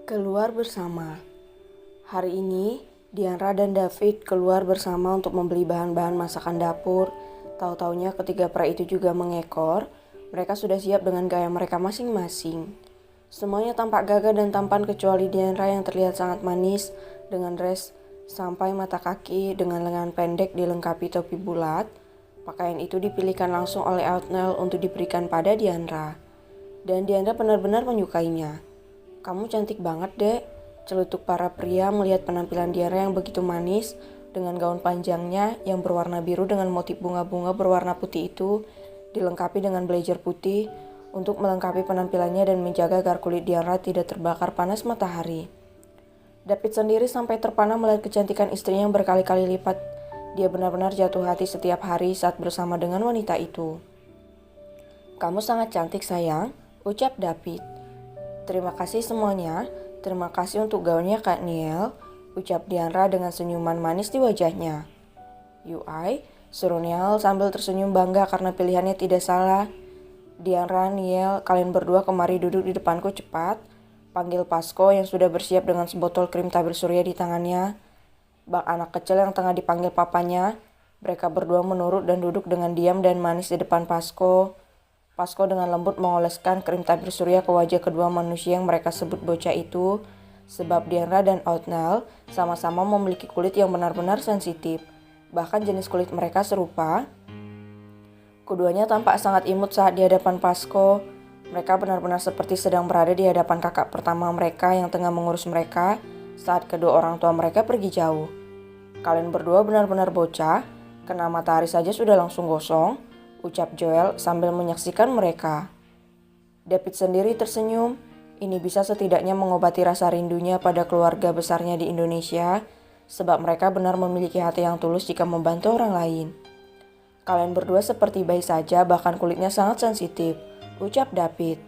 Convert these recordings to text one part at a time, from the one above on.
Keluar bersama. Hari ini, Diandra dan David keluar bersama untuk membeli bahan-bahan masakan dapur. Tahu-taunya ketiga pria itu juga mengekor. Mereka sudah siap dengan gaya mereka masing-masing. Semuanya tampak gagah dan tampan kecuali Diandra yang terlihat sangat manis dengan dress sampai mata kaki dengan lengan pendek dilengkapi topi bulat. Pakaian itu dipilihkan langsung oleh Othniel untuk diberikan pada Diandra. Dan Diandra benar-benar menyukainya. "Kamu cantik banget, Dek," celutuk para pria melihat penampilan Diandra yang begitu manis dengan gaun panjangnya yang berwarna biru dengan motif bunga-bunga berwarna putih itu, dilengkapi dengan blazer putih untuk melengkapi penampilannya dan menjaga agar kulit Diandra tidak terbakar panas matahari. David sendiri sampai terpana melihat kecantikan istrinya yang berkali-kali lipat. Dia benar-benar jatuh hati setiap hari saat bersama dengan wanita itu. "Kamu sangat cantik, sayang," ucap David. "Terima kasih semuanya. Terima kasih untuk gaunnya, Kak Niel," ucap Diandra dengan senyuman manis di wajahnya. "UI," suruh Niel sambil tersenyum bangga karena pilihannya tidak salah. "Diandra, Niel, kalian berdua kemari duduk di depanku cepat," panggil Pasco yang sudah bersiap dengan sebotol krim tabir surya di tangannya. Bak anak kecil yang tengah dipanggil papanya. Mereka berdua menurut dan duduk dengan diam dan manis di depan Pasco. Pasco dengan lembut mengoleskan krim tabir surya ke wajah kedua manusia yang mereka sebut bocah itu, sebab Diandra dan Othniel sama-sama memiliki kulit yang benar-benar sensitif. Bahkan jenis kulit mereka serupa. Keduanya tampak sangat imut saat di hadapan Pasco. Mereka benar-benar seperti sedang berada di hadapan kakak pertama mereka yang tengah mengurus mereka saat kedua orang tua mereka pergi jauh. "Kalian berdua benar-benar bocah, kena matahari saja sudah langsung gosong," ucap Joel sambil menyaksikan mereka. David sendiri tersenyum. Ini bisa setidaknya mengobati rasa rindunya pada keluarga besarnya di Indonesia, sebab mereka benar memiliki hati yang tulus jika membantu orang lain. "Kalian berdua seperti bayi saja, bahkan kulitnya sangat sensitif," ucap David.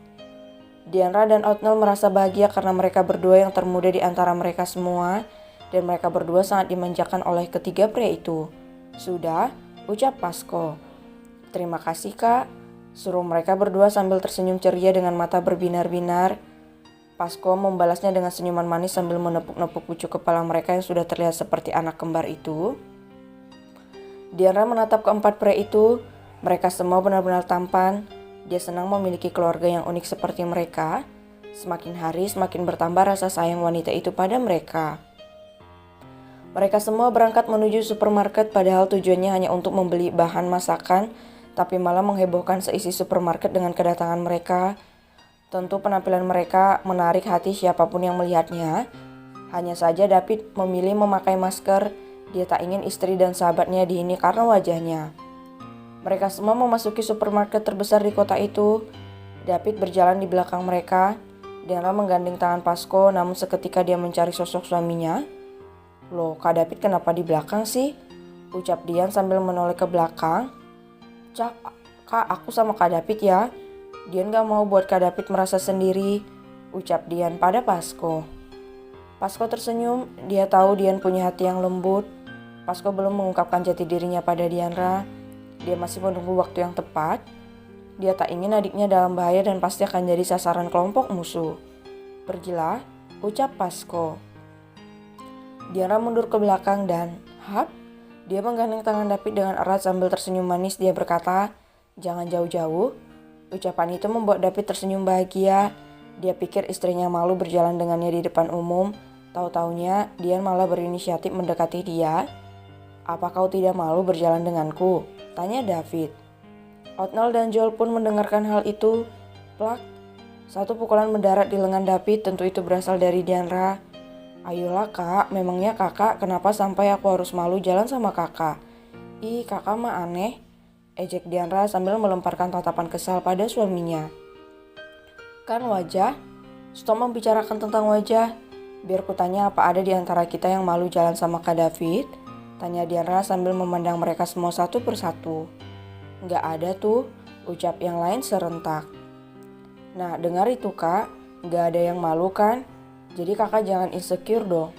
Diandra dan Othniel merasa bahagia karena mereka berdua yang termuda di antara mereka semua, dan mereka berdua sangat dimanjakan oleh ketiga pria itu. "Sudah," ucap Pasco. "Terima kasih, Kak," suruh mereka berdua sambil tersenyum ceria dengan mata berbinar-binar. Pasco membalasnya dengan senyuman manis sambil menepuk-nepuk pucuk kepala mereka yang sudah terlihat seperti anak kembar itu. Diandra menatap keempat pria itu. Mereka semua benar-benar tampan. Dia senang memiliki keluarga yang unik seperti mereka. Semakin hari semakin bertambah rasa sayang wanita itu pada mereka. Mereka semua berangkat menuju supermarket padahal tujuannya hanya untuk membeli bahan masakan, tapi malah menghebohkan seisi supermarket dengan kedatangan mereka. Tentu penampilan mereka menarik hati siapapun yang melihatnya. Hanya saja David memilih memakai masker. Dia tak ingin istri dan sahabatnya dihina karena wajahnya. Mereka semua memasuki supermarket terbesar di kota itu. David berjalan di belakang mereka. Diandra menggandeng tangan Pasco, namun seketika dia mencari sosok suaminya. "Loh, Kak David kenapa di belakang sih?" ucap Dian sambil menoleh ke belakang. Kak, aku sama Kak David ya." "Dian gak mau buat Kak David merasa sendiri," ucap Dian pada Pasco. Pasco tersenyum. Dia tahu Dian punya hati yang lembut. Pasco belum mengungkapkan jati dirinya pada Diandra. Dia masih menunggu waktu yang tepat. Dia tak ingin adiknya dalam bahaya dan pasti akan jadi sasaran kelompok musuh. "Pergilah," ucap Pasco. Diandra mundur ke belakang dan dia menggandeng tangan David dengan erat sambil tersenyum manis. Dia berkata, "Jangan jauh-jauh." Ucapan itu membuat David tersenyum bahagia. Dia pikir istrinya malu berjalan dengannya di depan umum. Tahu-taunya Dian malah berinisiatif mendekati dia. "Apa kau tidak malu berjalan denganku?" tanya David. Othniel dan Joel pun mendengarkan hal itu. Plak, satu pukulan mendarat di lengan David. Tentu itu berasal dari Diandra. "Ayolah Kak, memangnya kakak kenapa sampai aku harus malu jalan sama kakak?" "Ih, kakak mah aneh," ejek Diandra sambil melemparkan tatapan kesal pada suaminya. "Kan wajah? Stop membicarakan tentang wajah. Biar kutanya apa ada di antara kita yang malu jalan sama Kak David? Tanya Diandra sambil memandang mereka semua satu persatu. Nggak ada tuh, ucap yang lain serentak. Nah, dengar itu Kak, nggak ada yang malu kan? Jadi kakak jangan insecure dong,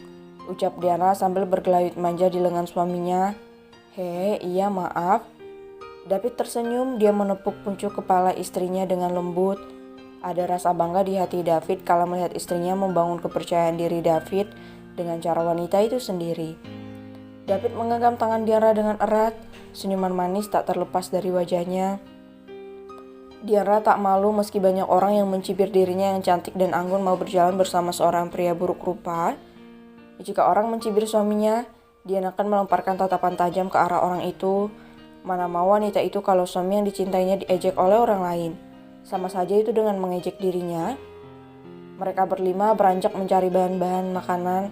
ucap Diandra sambil bergelayut manja di lengan suaminya. Hehe, iya maaf. David tersenyum, dia menepuk puncuk kepala istrinya dengan lembut. Ada rasa bangga di hati David kalau melihat istrinya membangun kepercayaan diri David dengan cara wanita itu sendiri. David menggenggam tangan Diandra dengan erat, senyuman manis tak terlepas dari wajahnya. Diandra tak malu meski banyak orang yang mencibir dirinya yang cantik dan anggun mau berjalan bersama seorang pria buruk rupa. Jika orang mencibir suaminya, dia akan melemparkan tatapan tajam ke arah orang itu. Mana mau wanita itu kalau suami yang dicintainya diejek oleh orang lain. Sama saja itu dengan mengejek dirinya. Mereka berlima beranjak mencari bahan-bahan makanan.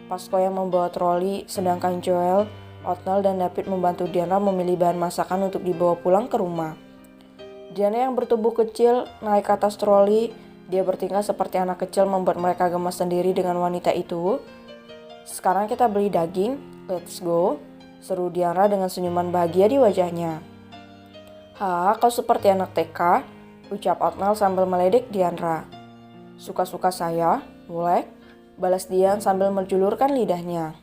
Pasco yang membawa troli, sedangkan Joel, Othniel, dan David membantu Diandra memilih bahan masakan untuk dibawa pulang ke rumah. Diandra yang bertubuh kecil naik ke atas troli. Dia bertingkah seperti anak kecil membuat mereka gemas sendiri dengan wanita itu. Sekarang kita beli daging, let's go, seru Diandra dengan senyuman bahagia di wajahnya. Ha, kau seperti anak TK, ucap Othniel sambil meledek Diandra. Suka-suka saya, boleh, balas Dian sambil menjulurkan lidahnya.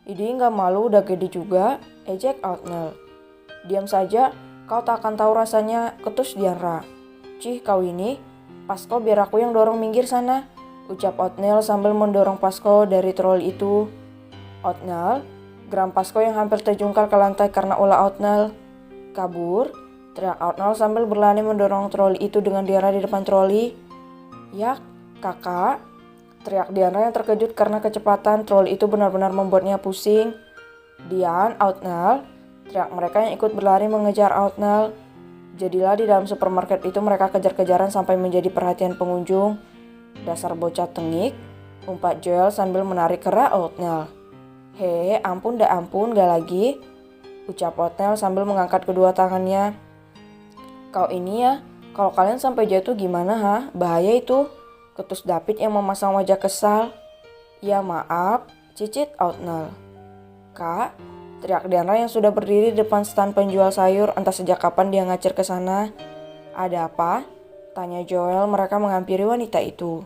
Idi nggak malu udah gede juga, ejek Othniel. Diam saja, kau tak akan tahu rasanya, ketus Diandra. Cih kau ini, Pasco biar aku yang dorong minggir sana, ucap Othniel sambil mendorong Pasco dari troli itu. Othniel, geram Pasco yang hampir terjungkal ke lantai karena ulah Othniel. Kabur, teriak Othniel sambil berlari mendorong troli itu dengan Diandra di depan troli. Ya, kakak, teriak Diandra yang terkejut karena kecepatan troli itu benar-benar membuatnya pusing. Dian, Othniel, teriak mereka yang ikut berlari mengejar Othniel. Jadilah di dalam supermarket itu mereka kejar-kejaran sampai menjadi perhatian pengunjung. Dasar bocah tengik, umpat Joel sambil menarik kera Othniel. Hehe, ampun dah ampun, gak lagi, ucap Othniel sambil mengangkat kedua tangannya. Kau ini ya, kalau kalian sampai jatuh gimana ha? Bahaya itu, ketus David yang memasang wajah kesal. Ya maaf, cicit Othniel. Kak, teriak Diandra yang sudah berdiri di depan stand penjual sayur, entah sejak kapan dia ngacir ke sana. Ada apa? Tanya Joel, mereka menghampiri wanita itu.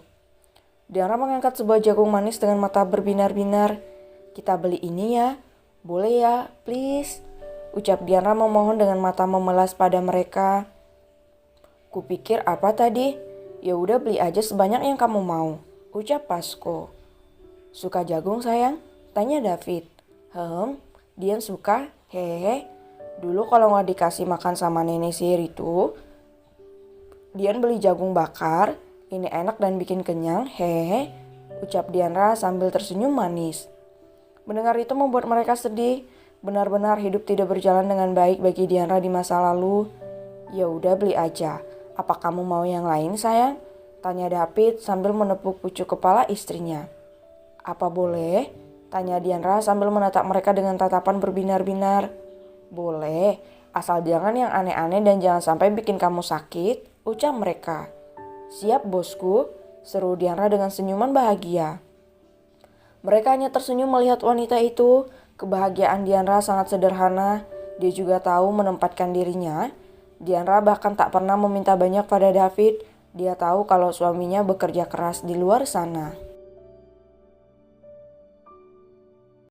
Diandra mengangkat sebuah jagung manis dengan mata berbinar-binar. Kita beli ini ya, boleh ya, please, ucap Diandra memohon dengan mata memelas pada mereka. Kupikir apa tadi? Ya udah beli aja sebanyak yang kamu mau, ucap Pasco. Suka jagung sayang? Tanya David. Dian suka, hehehe. Dulu kalau nggak dikasih makan sama nenek sihir itu, Dian beli jagung bakar. Ini enak dan bikin kenyang, hehehe, ucap Diandra sambil tersenyum manis. Mendengar itu membuat mereka sedih. Benar-benar hidup tidak berjalan dengan baik bagi Diandra di masa lalu. Ya udah beli aja. Apa kamu mau yang lain sayang? Tanya David sambil menepuk pucuk kepala istrinya. Apa boleh? Tanya Diandra sambil menatap mereka dengan tatapan berbinar-binar. Boleh, asal jangan yang aneh-aneh dan jangan sampai bikin kamu sakit, ucap mereka. Siap bosku, seru Diandra dengan senyuman bahagia. Mereka hanya tersenyum melihat wanita itu. Kebahagiaan Diandra sangat sederhana. Dia juga tahu menempatkan dirinya. Diandra bahkan tak pernah meminta banyak pada David. Dia tahu kalau suaminya bekerja keras di luar sana.